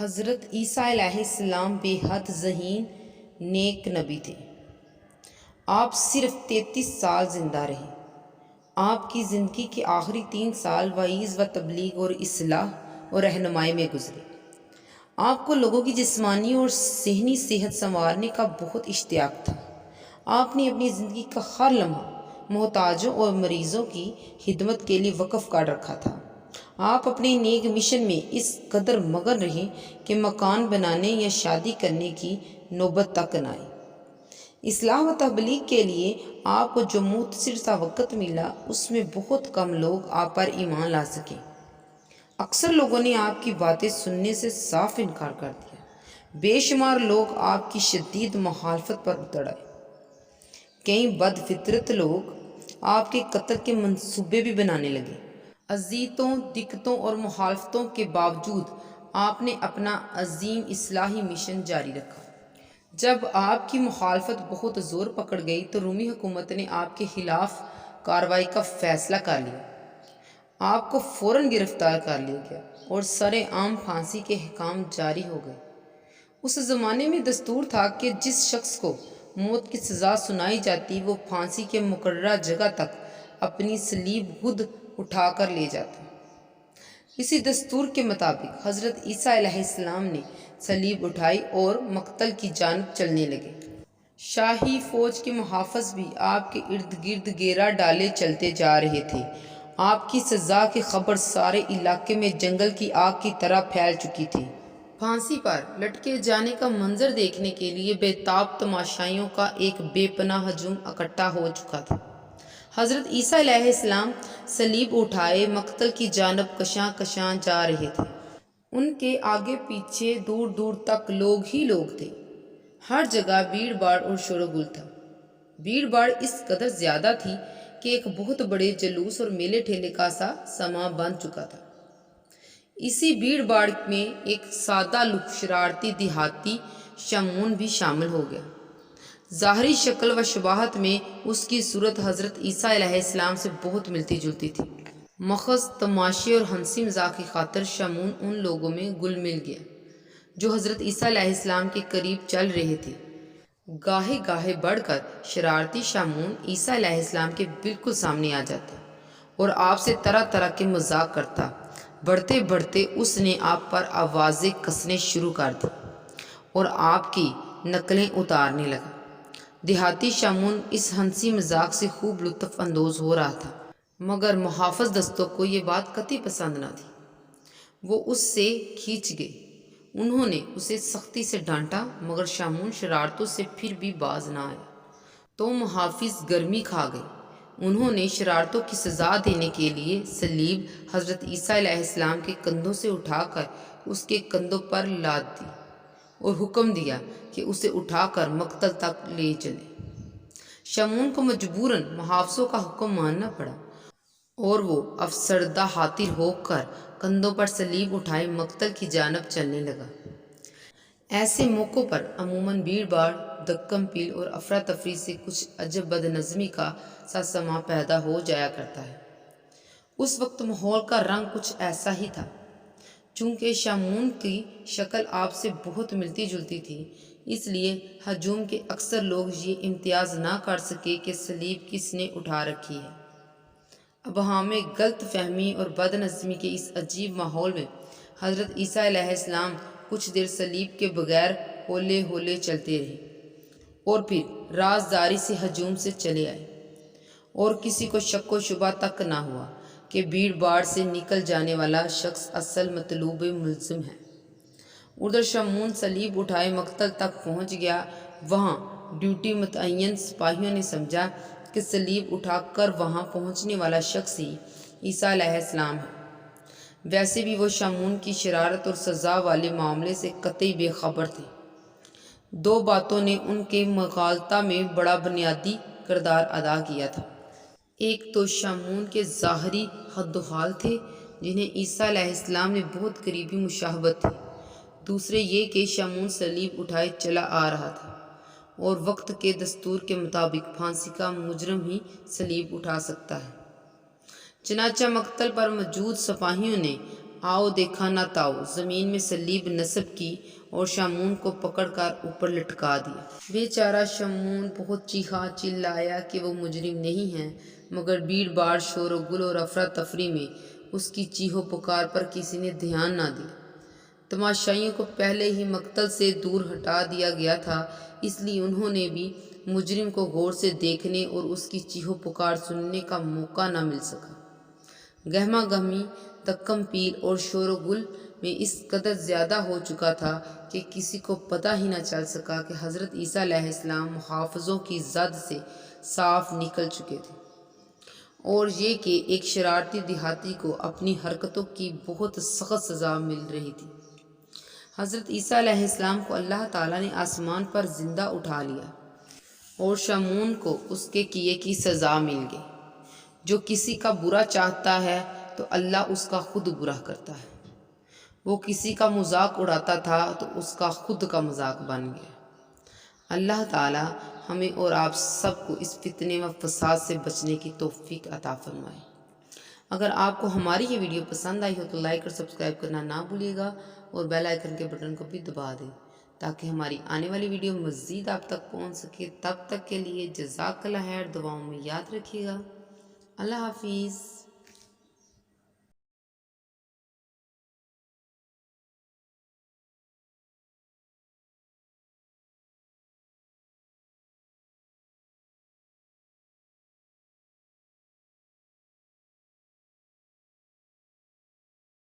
حضرت عیسیٰ علیہ السلام بے حد ذہین نیک نبی تھے۔ آپ صرف 33 سال زندہ رہے۔ آپ کی زندگی کے آخری 3 سال وعظ و تبلیغ اور اصلاح اور رہنمائی میں گزرے۔ آپ کو لوگوں کی جسمانی اور ذہنی صحت سنوارنے کا بہت اشتیاق تھا۔ آپ نے اپنی زندگی کا ہر لمحہ محتاجوں اور مریضوں کی خدمت کے لیے وقف کر رکھا تھا۔ آپ اپنے نیک مشن میں اس قدر مگن رہے کہ مکان بنانے یا شادی کرنے کی نوبت تک نہ آئی۔ اصلاح و تبلیغ کے لیے آپ کو جو مختصر سا وقت ملا اس میں بہت کم لوگ آپ پر ایمان لا سکے۔ اکثر لوگوں نے آپ کی باتیں سننے سے صاف انکار کر دیا۔ بے شمار لوگ آپ کی شدید مخالفت پر اتر آئے۔ کئی بد فطرت لوگ آپ کے قتل کے منصوبے بھی بنانے لگے۔ اذیتوں، دقتوں اور مخالفتوں کے باوجود آپ نے اپنا عظیم اصلاحی مشن جاری رکھا۔ جب آپ کی مخالفت بہت زور پکڑ گئی تو رومی حکومت نے آپ کے خلاف کارروائی کا فیصلہ کر لیا۔ آپ کو فوراً گرفتار کر لیا گیا اور سرِ عام پھانسی کے احکام جاری ہو گئے۔ اس زمانے میں دستور تھا کہ جس شخص کو موت کی سزا سنائی جاتی وہ پھانسی کے مقررہ جگہ تک اپنی صلیب خود اٹھا کر لے جاتا۔ اسی دستور کے مطابق حضرت عیسیٰ علیہ السلام نے صلیب اٹھائی اور مقتل کی جانب چلنے لگے۔ شاہی فوج کے محافظ بھی آپ کے ارد گرد گھیرا ڈالے چلتے جا رہے تھے۔ آپ کی سزا کی خبر سارے علاقے میں جنگل کی آگ کی طرح پھیل چکی تھی۔ پھانسی پر لٹکے جانے کا منظر دیکھنے کے لیے بے تاب تماشائیوں کا ایک بے پناہ ہجوم اکٹھا ہو چکا تھا۔ حضرت عیسیٰ علیہ السلام صلیب اٹھائے مقتل کی جانب کشاں کشاں جا رہے تھے۔ ان کے آگے پیچھے دور دور تک لوگ ہی لوگ تھے۔ ہر جگہ بھیڑ بھاڑ اور شور و گل تھا۔ بھیڑ بھاڑ اس قدر زیادہ تھی کہ ایک بہت بڑے جلوس اور میلے ٹھیلے کا سا سماں بن چکا تھا۔ اسی بھیڑ بھاڑ میں ایک سادہ لوک شرارتی دیہاتی شمعون بھی شامل ہو گیا۔ ظاہری شکل و شباہت میں اس کی صورت حضرت عیسیٰ علیہ السلام سے بہت ملتی جلتی تھی۔ محض تماشے اور ہنسی مذاق کی خاطر شمعون ان لوگوں میں گل مل گیا جو حضرت عیسیٰ علیہ السلام کے قریب چل رہے تھے۔ گاہے گاہے بڑھ کر شرارتی شمعون عیسیٰ علیہ السلام کے بالکل سامنے آ جاتا اور آپ سے طرح طرح کے مذاق کرتا۔ بڑھتے بڑھتے اس نے آپ پر آوازیں کسنے شروع کر دی اور آپ کی نقلیں اتارنے لگا۔ دیہاتی شمعون اس ہنسی مذاق سے خوب لطف اندوز ہو رہا تھا، مگر محافظ دستوں کو یہ بات قطعی پسند نہ تھی۔ وہ اس سے کھینچ گئے۔ انہوں نے اسے سختی سے ڈانٹا مگر شمعون شرارتوں سے پھر بھی باز نہ آیا تو محافظ گرمی کھا گئے۔ انہوں نے شرارتوں کی سزا دینے کے لیے صلیب حضرت عیسیٰ علیہ السلام کے کندھوں سے اٹھا کر اس کے کندھوں پر لاد دی اور حکم دیا کہ اسے اٹھا کر مقتل تک لے چلیں۔ شمعون کو مجبوراً محافظوں کا حکم ماننا پڑا اور وہ افسردہ خاطر ہو کر کندھوں پر صلیب اٹھائے مقتل کی جانب چلنے لگا۔ ایسے موقعوں پر عموماً بھیڑ بھاڑ، دھکم پیل اور افراتفری سے کچھ عجب بد نظمی کا سا سماں پیدا ہو جایا کرتا ہے۔ اس وقت ماحول کا رنگ کچھ ایسا ہی تھا۔ چونکہ شمعون کی شکل آپ سے بہت ملتی جلتی تھی، اس لیے ہجوم کے اکثر لوگ یہ امتیاز نہ کر سکے کہ صلیب کس نے اٹھا رکھی ہے۔ ابہام میں غلط فہمی اور بد نظمی کے اس عجیب ماحول میں حضرت عیسیٰ علیہ السلام کچھ دیر صلیب کے بغیر ہولے ہولے چلتے رہے اور پھر رازداری سے ہجوم سے چلے آئے، اور کسی کو شک و شبہ تک نہ ہوا کہ بھیڑ بھاڑ سے نکل جانے والا شخص اصل مطلوب ملزم ہے۔ ادھر شمعون صلیب اٹھائے مقتل تک پہنچ گیا۔ وہاں ڈیوٹی متعین سپاہیوں نے سمجھا کہ صلیب اٹھا کر وہاں پہنچنے والا شخص ہی عیسیٰ علیہ السلام ہے۔ ویسے بھی وہ شمعون کی شرارت اور سزا والے معاملے سے قطعی بے خبر تھے۔ دو باتوں نے ان کے مغالطہ میں بڑا بنیادی کردار ادا کیا تھا۔ ایک تو شمعون کے ظاہری حد و حال تھے جنہیں عیسیٰ علیہ السلام نے بہت قریبی مشابہت تھی۔ دوسرے یہ کہ شمعون صلیب اٹھائے چلا آ رہا تھا اور وقت کے دستور کے مطابق پھانسی کا مجرم ہی صلیب اٹھا سکتا ہے۔ چنانچہ مقتل پر موجود سپاہیوں نے آؤ دیکھا نہ تاؤ زمین میں سلیب نصب کی اور شمعون کو پکڑ کر اوپر لٹکا دیا۔ بیچارہ شمعون بہت چیخا چلایا کہ وہ مجرم نہیں ہے، مگر بھیڑ باڑ، شور و گل اور افراتفری میں اس کی چیخو پکار پر کسی نے دھیان نہ دیا۔ تماشائیوں کو پہلے ہی مقتل سے دور ہٹا دیا گیا تھا، اس لیے انہوں نے بھی مجرم کو غور سے دیکھنے اور اس کی چیخو پکار سننے کا موقع نہ مل سکا۔ گہما گہمی، دکم پیل اور شور و گل میں اس قدر زیادہ ہو چکا تھا کہ کسی کو پتہ ہی نہ چل سکا کہ حضرت عیسیٰ علیہ السلام محافظوں کی زد سے صاف نکل چکے تھے، اور یہ کہ ایک شرارتی دیہاتی کو اپنی حرکتوں کی بہت سخت سزا مل رہی تھی۔ حضرت عیسیٰ علیہ السلام کو اللہ تعالیٰ نے آسمان پر زندہ اٹھا لیا اور شمعون کو اس کے کیے کی سزا مل گئی۔ جو کسی کا برا چاہتا ہے تو اللہ اس کا خود برا کرتا ہے۔ وہ کسی کا مذاق اڑاتا تھا تو اس کا خود کا مذاق بن گیا۔ اللہ تعالیٰ ہمیں اور آپ سب کو اس فتنے و فساد سے بچنے کی توفیق عطا فرمائے۔ اگر آپ کو ہماری یہ ویڈیو پسند آئی ہو تو لائک اور سبسکرائب کرنا نہ بھولیے گا، اور بیل آئیکن کے بٹن کو بھی دبا دیں تاکہ ہماری آنے والی ویڈیو مزید آپ تک پہنچ سکے۔ تب تک کے لیے جزاک اللہ خیر، دعاؤں میں یاد رکھیے گا۔ اللہ حافظ۔